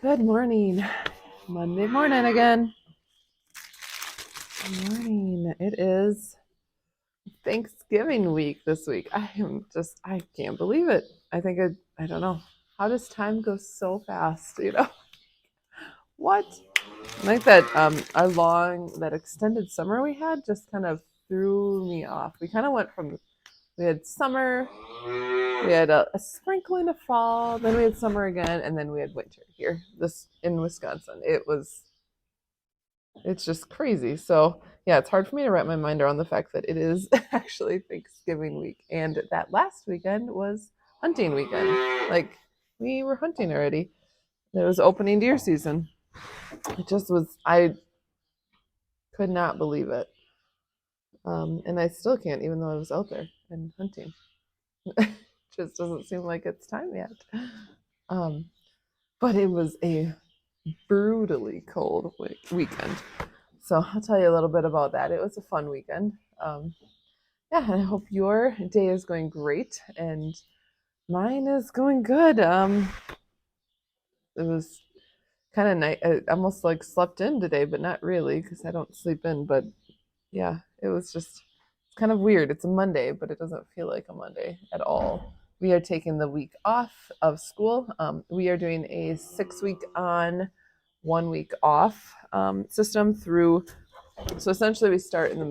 Good morning. Monday morning again. Good morning. It is Thanksgiving week this week. I can't believe it. I don't know. How does time go so fast? What? I think that that extended summer we had just kind of threw me off. We kind of went from, we had summer, we had a sprinkling of fall, then we had summer again, and then we had winter here, this in Wisconsin. It's just crazy. So yeah, it's hard for me to wrap my mind around the fact that it is actually Thanksgiving week, and that last weekend was hunting weekend. Like, we were hunting already. It was opening deer season. It just was. I could not believe it, and I still can't, even though I was out there and hunting. Just doesn't seem like it's time yet. Um, but it was a brutally cold weekend. So I'll tell you a little bit about that. It was a fun weekend. Yeah, and I hope your day is going great, and mine is going good. It was kind of night. I almost like slept in today, but not really because I don't sleep in. But yeah, it was just it's kind of weird. It's a Monday, but it doesn't feel like a Monday at all. We are taking the week off of school. We are doing a 6 week on, 1 week off system through. So essentially, we start in the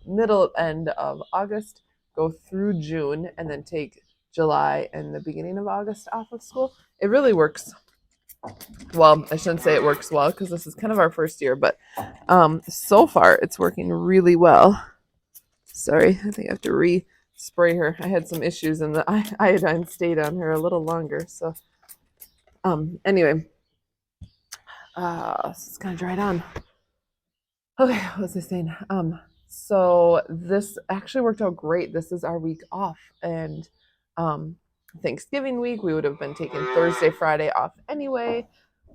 middle end of August, go through June, and then take July and the beginning of August off of school. It really works well. I shouldn't say it works well because this is kind of our first year, but so far it's working really well. Sorry, I think I have to re-spray her. I had some issues and the iodine stayed on her a little longer. So anyway, it's kind of dried on. Okay, what was I saying? So this actually worked out great. This is our week off, and um, Thanksgiving week we would have been taking Thursday, Friday off anyway.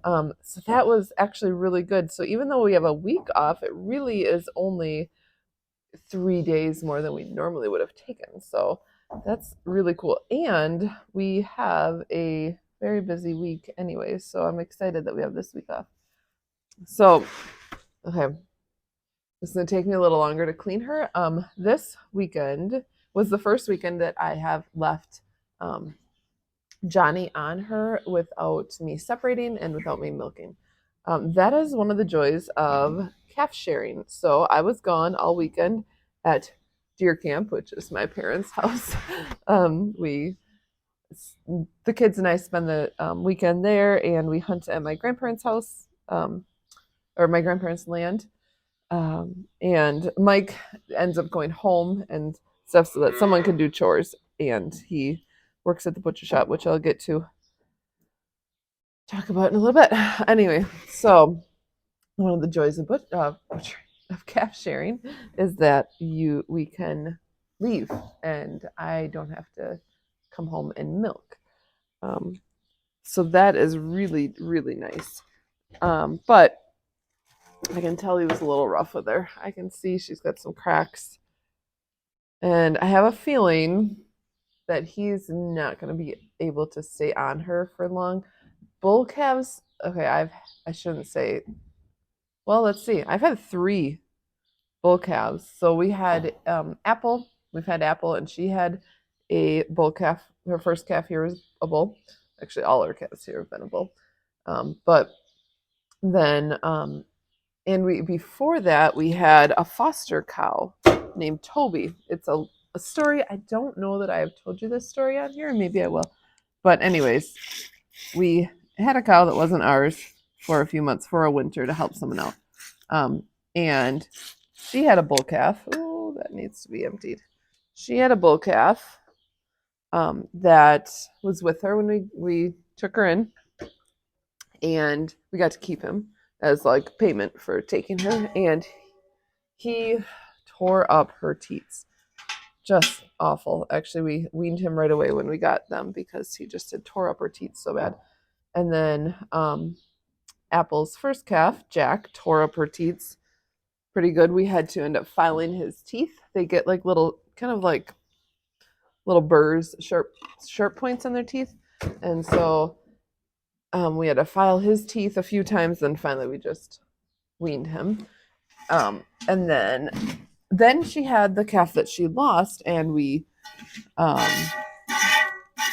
So that was actually really good. So even though we have a week off, it really is only 3 days more than we normally would have taken. So that's really cool. And we have a very busy week anyway. So I'm excited that we have this week off. So, okay, it's going to take me a little longer to clean her. This weekend was the first weekend that I have left Johnny on her without me separating and without me milking. That is one of the joys of calf sharing. So I was gone all weekend at deer camp, which is my parents' house. We the kids and I spend the weekend there, and we hunt at my grandparents' house, or my grandparents' land. And Mike ends up going home and stuff so that someone can do chores. And he works at the butcher shop, which I'll get to talk about in a little bit. Anyway, so one of the joys of calf sharing is that we can leave, and I don't have to come home and milk. So that is really really nice. But I can tell he was a little rough with her. I can see she's got some cracks. And I have a feeling that he's not going to be able to stay on her for long. Bull calves, okay, I shouldn't say. Well, let's see. I've had 3 bull calves. So we had Apple. We've had Apple, and she had a bull calf. Her first calf here was a bull. Actually, all our calves here have been a bull. But then and we before that we had a foster cow named Toby. It's a story. I don't know that I have told you this story on here, maybe I will. But anyways, we had a cow that wasn't ours for a few months for a winter to help someone out. And she had a bull calf. Oh, that needs to be emptied. She had a bull calf that was with her when we took her in, and we got to keep him as like payment for taking her. And he tore up her teats. Just awful. Actually, we weaned him right away when we got them because he just had tore up her teats so bad. And then Apple's first calf, Jack, tore up her teats pretty good. We had to end up filing his teeth. They get like little, kind of like little burrs, sharp points on their teeth. And so We had to file his teeth a few times, then finally we just weaned him. And then she had the calf that she lost, and um,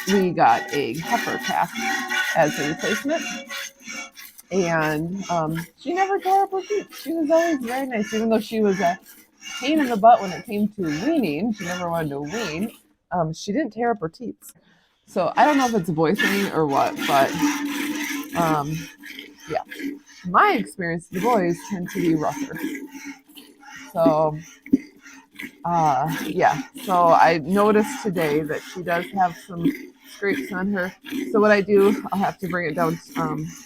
we got a heifer calf as a replacement. And she never tore up her teeth. She was always very nice, even though she was a pain in the butt when it came to weaning. She never wanted to wean. She didn't tear up her teeth. So I don't know if it's a boy thing or what, but yeah. My experience, the boys tend to be rougher. So yeah. So I noticed today that she does have some scrapes on her. So what I do, I'll have to bring it down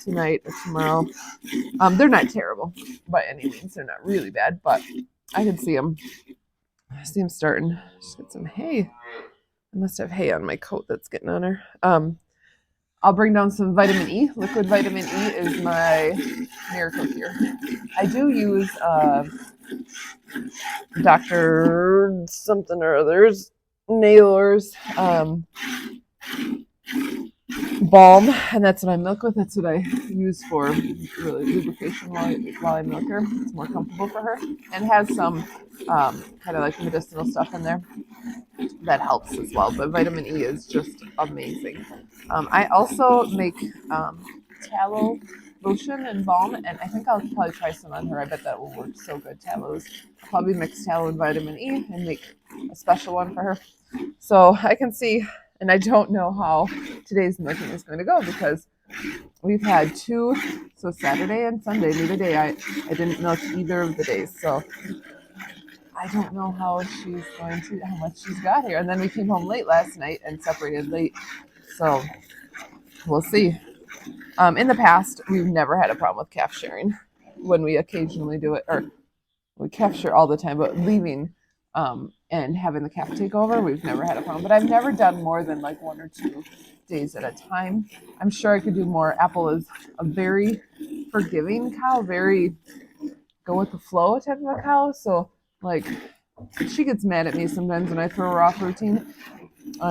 tonight or tomorrow. They're not terrible by any means. They're not really bad, but I can see them. I see them starting. Just get some hay. I must have hay on my coat that's getting on her. I'll bring down some vitamin E. Liquid vitamin E is my miracle cure. I do use Dr. something or other's Naylor's balm, and that's what I milk with. That's what I use for really lubrication while I milk her. It's more comfortable for her, and has some kind of like medicinal stuff in there that helps as well. But vitamin E is just amazing. I also make tallow lotion and balm, and I think I'll probably try some on her. I bet that will work so good. Tallows. I'll probably mix tallow and vitamin E and make a special one for her. So I can see, and I don't know how today's milking is going to go because we've had two, so Saturday and Sunday, neither day I didn't milk either of the days. So I don't know how much she's got here. And then we came home late last night and separated late. So we'll see. In the past, we've never had a problem with calf sharing when we occasionally do it, or we calf share all the time, but leaving and having the calf take over, we've never had a problem. But I've never done more than like 1 or 2 days at a time. I'm sure I could do more. Apple is a very forgiving cow, very go with the flow type of a cow. So like she gets mad at me sometimes when I throw her off routine.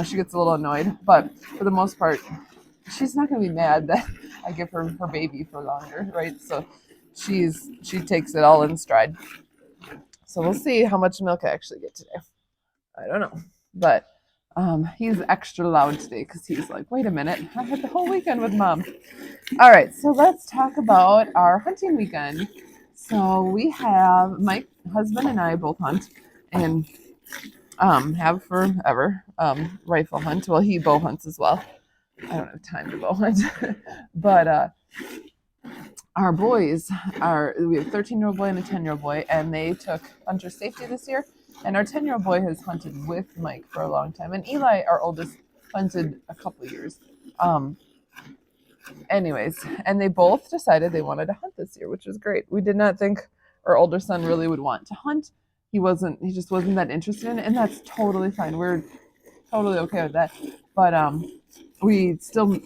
She gets a little annoyed, but for the most part, she's not going to be mad that I give her her baby for longer, right? So she takes it all in stride. So we'll see how much milk I actually get today. I don't know, but he's extra loud today because he's like, wait a minute, I had the whole weekend with mom. All right, so let's talk about our hunting weekend. So we have my husband and I both hunt and have forever rifle hunt. Well, he bow hunts as well. I don't have time to bow hunt, but our boys we have a 13-year-old boy and a 10-year-old boy, and they took hunter safety this year. And our 10-year-old boy has hunted with Mike for a long time, and Eli, our oldest, hunted a couple of years. Anyways, and they both decided they wanted to hunt this year, which was great. We did not think our older son really would want to hunt. He just wasn't that interested in it, and that's totally fine. We're totally okay with that. But we still,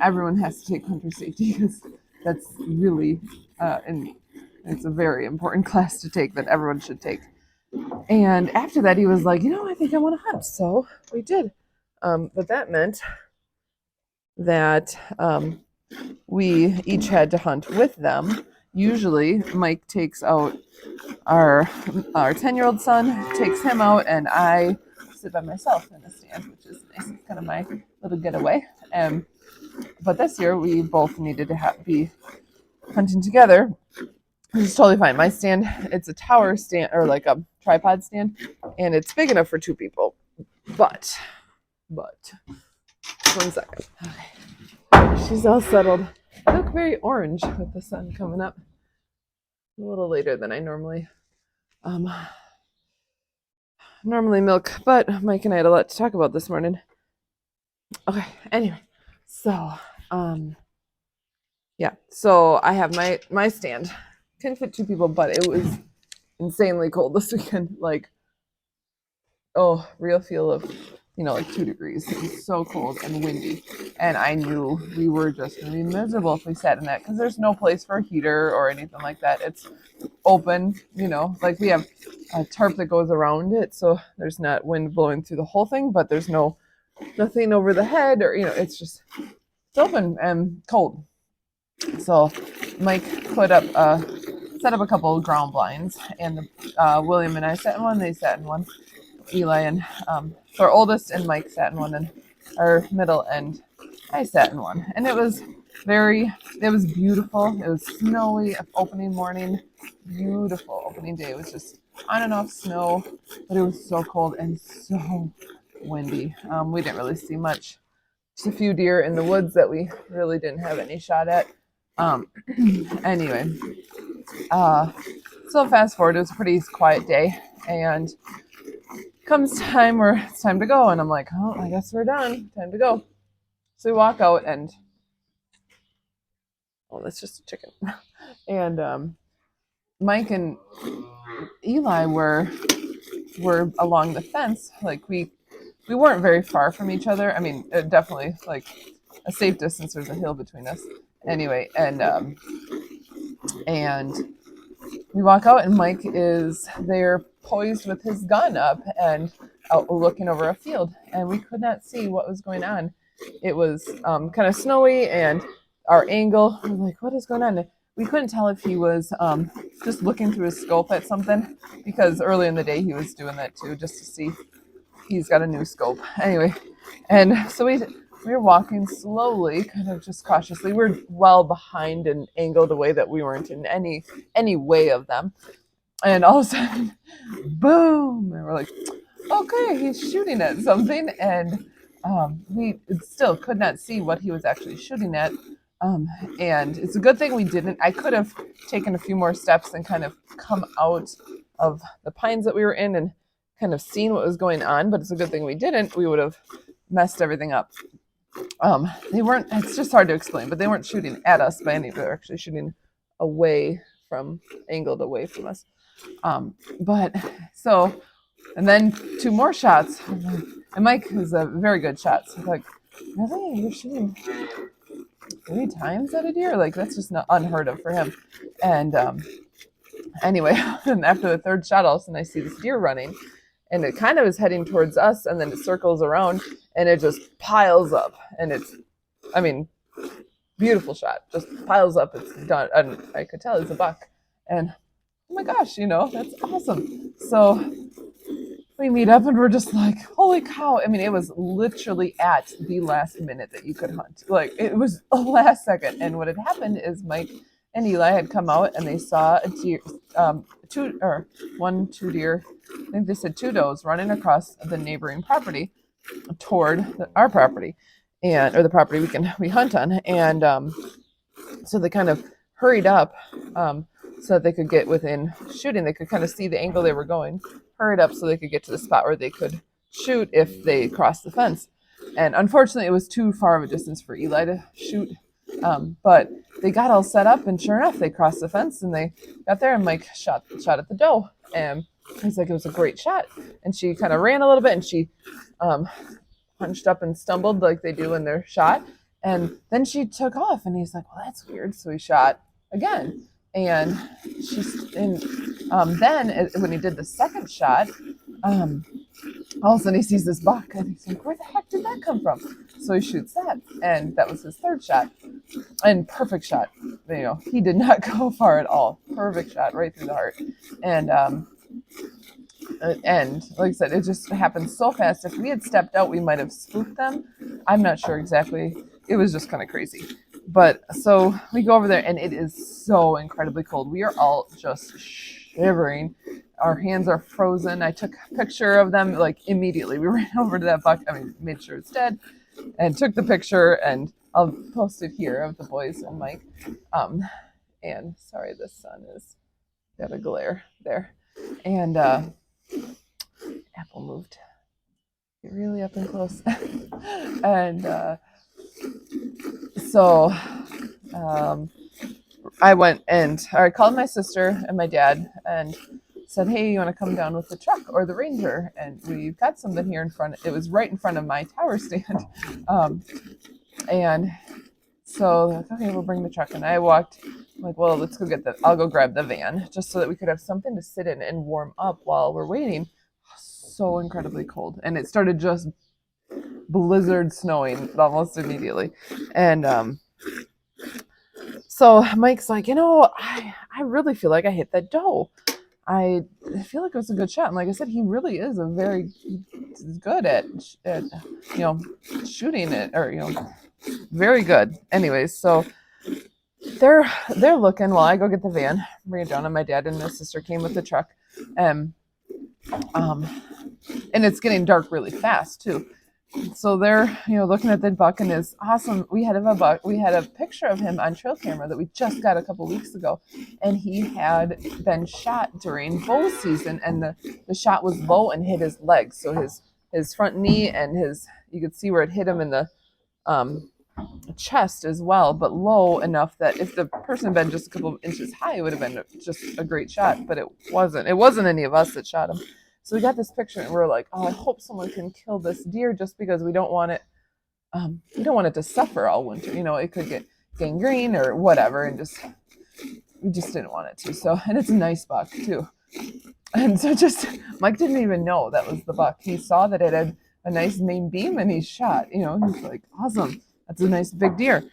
everyone has to take hunter safety because that's really, and it's a very important class to take that everyone should take. And after that, he was like, I think I want to hunt. So we did. But that meant that we each had to hunt with them. Usually, Mike takes out our 10-year-old son, takes him out, and I sit by myself in the stand, which is nice. It's kind of my little getaway. But this year, we both needed to be hunting together, which is totally fine. My stand, it's a tower stand or like a tripod stand, and it's big enough for 2 people. But 1 second. Okay. She's all settled. I look very orange with the sun coming up. A little later than I normally milk, but Mike and I had a lot to talk about this morning. Okay, anyway, so yeah, so I have my stand. Can fit 2 people, but it was insanely cold this weekend. Like, real feel of like 2 degrees. It was so cold and windy, and I knew we were just gonna be miserable if we sat in that because there's no place for a heater or anything like that. It's open, like we have a tarp that goes around it, so there's not wind blowing through the whole thing, but there's nothing over the head, or it's just it's open and cold. So Mike put up set up a couple of ground blinds, and William and I sat in one. They sat in one. Eli and so our oldest and Mike sat in one, and our middle and I sat in one. And it was beautiful. It was snowy opening morning, beautiful opening day. It was just on and off snow, but it was so cold and so windy. We didn't really see much. Just a few deer in the woods that we really didn't have any shot at. Anyway, so fast forward, it was a pretty quiet day, and comes time where it's time to go, and I'm like, oh, I guess we're done. Time to go. So we walk out, and that's just a chicken. And Mike and Eli were along the fence. Like we weren't very far from each other. I mean, definitely like a safe distance. There's a hill between us. Anyway, and we walk out, and Mike is there poised with his gun up and out looking over a field, and we could not see what was going on. It was kind of snowy, and our angle, we're like, what is going on? We couldn't tell if he was just looking through his scope at something, because early in the day he was doing that too, just to see. He's got a new scope. Anyway, and so we were walking slowly, kind of just cautiously. We were well behind and angled away that we weren't in any way of them. And all of a sudden, boom! And we're like, okay, he's shooting at something. And we still could not see what he was actually shooting at. And it's a good thing we didn't. I could have taken a few more steps and kind of come out of the pines that we were in and kind of seen what was going on, but it's a good thing we didn't. We would have messed everything up. They weren't, it's just hard to explain, but they weren't shooting at us by any, they were actually shooting angled away from us. But so, and then two more shots, and Mike was a very good shot. So like, really, you're shooting 3 times at a deer? Like, that's just not unheard of for him. And anyway, and after the third shot, all of a sudden I see this deer running, and it kind of is heading towards us, and then it circles around, and it just piles up. And it's, I mean, beautiful shot, just piles up. It's done, and I could tell it's a buck. And oh my gosh, that's awesome. So we meet up, and we're just like, holy cow. I mean, it was literally at the last minute that you could hunt. Like, it was the last second. And what had happened is Mike and Eli had come out, and they saw a deer, two deer, I think they said 2 does running across the neighboring property toward our property, or the property we hunt on. And so they kind of hurried up so that they could get within shooting. They could kind of see the angle they were going, hurried up so they could get to the spot where they could shoot if they crossed the fence. And unfortunately, it was too far of a distance for Eli to shoot. But they got all set up, and sure enough, they crossed the fence, and they got there, and Mike shot at the doe. And he's like, it was a great shot. And she kind of ran a little bit, and she hunched up and stumbled like they do when they're shot. And then she took off, and he's like, well, that's weird. So he shot again. And then when he did the second shot, all of a sudden he sees this buck, and he's like, where the heck did that come from? So he shoots that, and that was his third shot. And perfect shot. He did not go far at all. Perfect shot right through the heart. And like I said, it just happened so fast. If we had stepped out, we might have spooked them. I'm not sure exactly. It was just kind of crazy. But so we go over there, and it is so incredibly cold. We are all just shivering. Our hands are frozen. I took a picture of them like immediately. We ran over to that buck. Made sure it's dead, and took the picture, and I'll post it here of the boys and Mike. And sorry, the sun is got a glare there. And Apple moved. Get really up and close. And so I went and I called my sister and my dad and said, hey, you want to come down with the truck or the Ranger? And we've got something here in front. It was right in front of my tower stand. And so, okay, we'll bring the truck. And I walked, I'm like, well, let's go I'll go grab the van just so that we could have something to sit in and warm up while we're waiting. So incredibly cold. And it started just blizzard snowing almost immediately. And so Mike's like, I really feel like I hit that doe. I feel like it was a good shot. And like I said, he really is he's good at shooting it, or very good. Anyways, so they're looking while I go get the van, bring it down, and my dad and his sister came with the truck. And and it's getting dark really fast too. So they're looking at the buck, and it's awesome. We had a picture of him on trail camera that we just got a couple weeks ago, and he had been shot during bow season, and the shot was low and hit his legs, so his front knee and you could see where it hit him in the chest as well, but low enough that if the person had been just a couple of inches high, it would have been just a great shot, but it wasn't any of us that shot him. So we got this picture, and we're like, oh, I hope someone can kill this deer, just because we don't want it to suffer all winter. It could get gangrene or whatever, and we just didn't want it to. So, and it's a nice buck too. And so Mike didn't even know that was the buck. He saw that it had a nice main beam, and he shot. He's like, awesome. That's a nice big deer.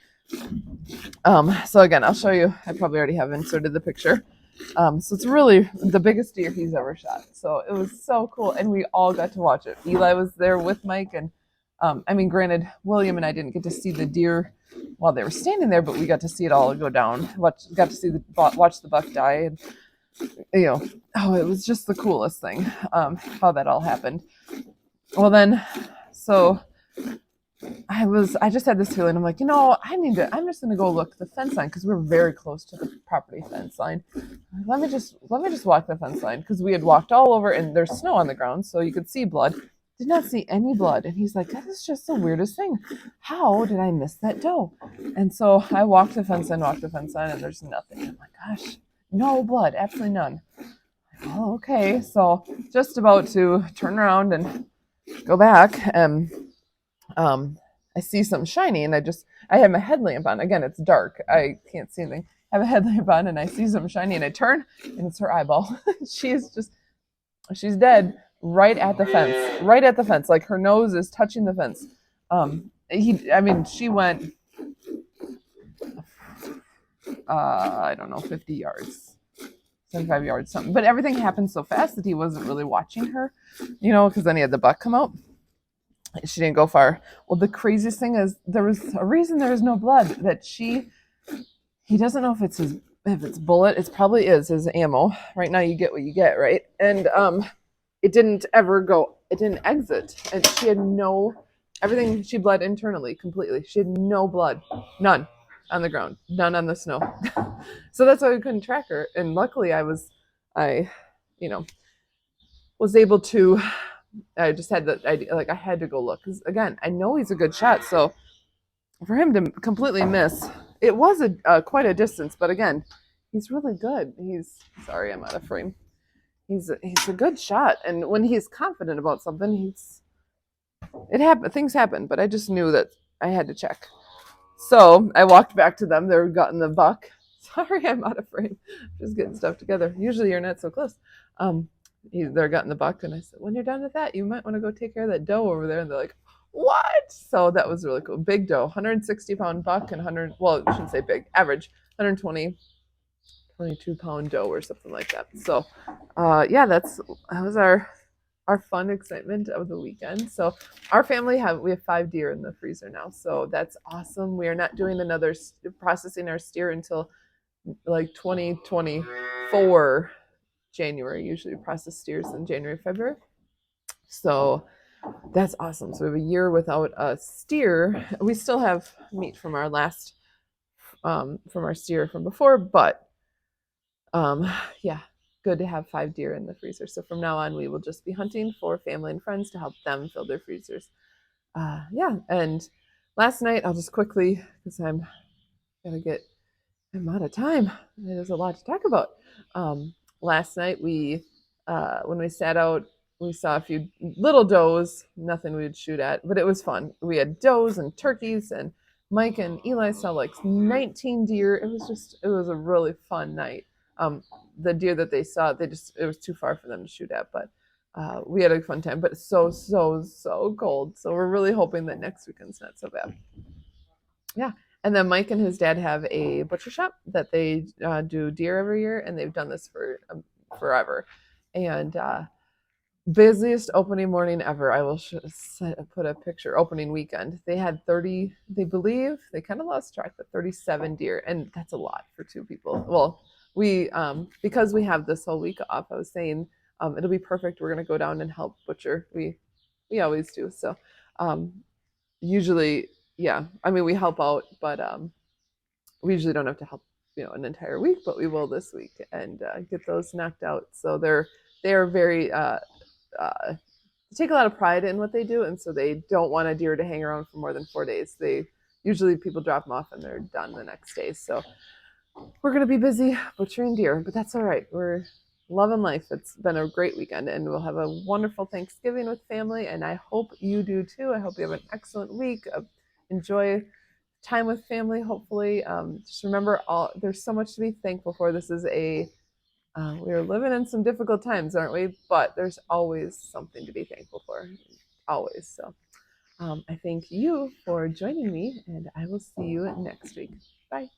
So again, I'll show you. I probably already have inserted the picture. So it's really the biggest deer he's ever shot. So it was so cool, and we all got to watch it. Eli was there with Mike, and granted, William and I didn't get to see the deer while they were standing there, but we got to see it all go down. Watch the buck die, and it was just the coolest thing. How that all happened. Well, then, so I just had this feeling. I'm like, I'm just gonna go look the fence line, because we're very close to the property fence line. Let me just walk the fence line, because we had walked all over, and there's snow on the ground, so you could see blood. Did not see any blood. And he's like, that is just the weirdest thing. How did I miss that doe? And so I walked the fence line, and there's nothing. I'm like, gosh, no blood, absolutely none. Oh, okay. So just about to turn around and go back, and I see something shiny, and I have my headlamp on. Again, it's dark. I can't see anything. I have a headlamp on, and I see something shiny, and I turn, and it's her eyeball. She's dead right at the fence. Like, her nose is touching the fence. She went, I don't know, 50 yards, 75 yards, something. But everything happened so fast that he wasn't really watching her, because then he had the buck come out. She didn't go far. Well, the craziest thing is, there was a reason there was no blood. That he doesn't know if it's bullet. It probably is his ammo. Right now, you get what you get, right? And it didn't exit, and she had everything. She bled internally completely. She had no blood, none on the ground, none on the snow. So that's why we couldn't track her. And luckily, I was able to. I just had the idea, like, I had to go look, because again, I know he's a good shot. So for him to completely miss, it was quite a distance. But again, he's really good. Sorry, I'm out of frame. He's a good shot, and when he's confident about something, things happen. But I just knew that I had to check. So I walked back to them. They're gutting the buck. Sorry, I'm out of frame. Just getting stuff together. Usually you're not so close. They're gutting the buck, and I said, when you're done with that, you might want to go take care of that doe over there. And they're like, what? So that was really cool. Big doe, 160-pound buck, and I shouldn't say big, average, 120, 22-pound doe or something like that. So that was our fun excitement of the weekend. So our family we have 5 deer in the freezer now, so that's awesome. We are not doing another processing our steer until like 2024 January. Usually we process steers in January, February. So that's awesome. So we have a year without a steer. We still have meat from our last from our steer from before, but good to have 5 deer in the freezer. So from now on, we will just be hunting for family and friends to help them fill their freezers. And last night, I'll just quickly, because I'm out of time. There's a lot to talk about. Last night, when we sat out, we saw a few little does, nothing we would shoot at, but it was fun. We had does and turkeys, and Mike and Eli saw like 19 deer. It was a really fun night. The deer that they saw, it was too far for them to shoot at, but we had a fun time, but it's so cold. So we're really hoping that next weekend's not so bad. Yeah. And then Mike and his dad have a butcher shop that they do deer every year, and they've done this for forever. And busiest opening morning ever. I will put a picture. Opening weekend, they had 30. They believe they kind of lost track, but 37 deer, and that's a lot for two people. Well, we because we have this whole week off. I was saying it'll be perfect. We're gonna go down and help butcher. We always do. So um, usually, yeah. I mean, we help out, but we usually don't have to help, an entire week, but we will this week and get those knocked out. So they're very take a lot of pride in what they do, and so they don't want a deer to hang around for more than 4 days. They usually people drop them off and they're done the next day. So we're gonna be busy butchering deer, but that's all right. We're loving life. It's been a great weekend, and we'll have a wonderful Thanksgiving with family. And I hope you do too. I hope you have an excellent week. Enjoy time with family. Hopefully, just remember all. There's so much to be thankful for. This is a we are living in some difficult times, aren't we? But there's always something to be thankful for, always. So I thank you for joining me, and I will see you next week. Bye.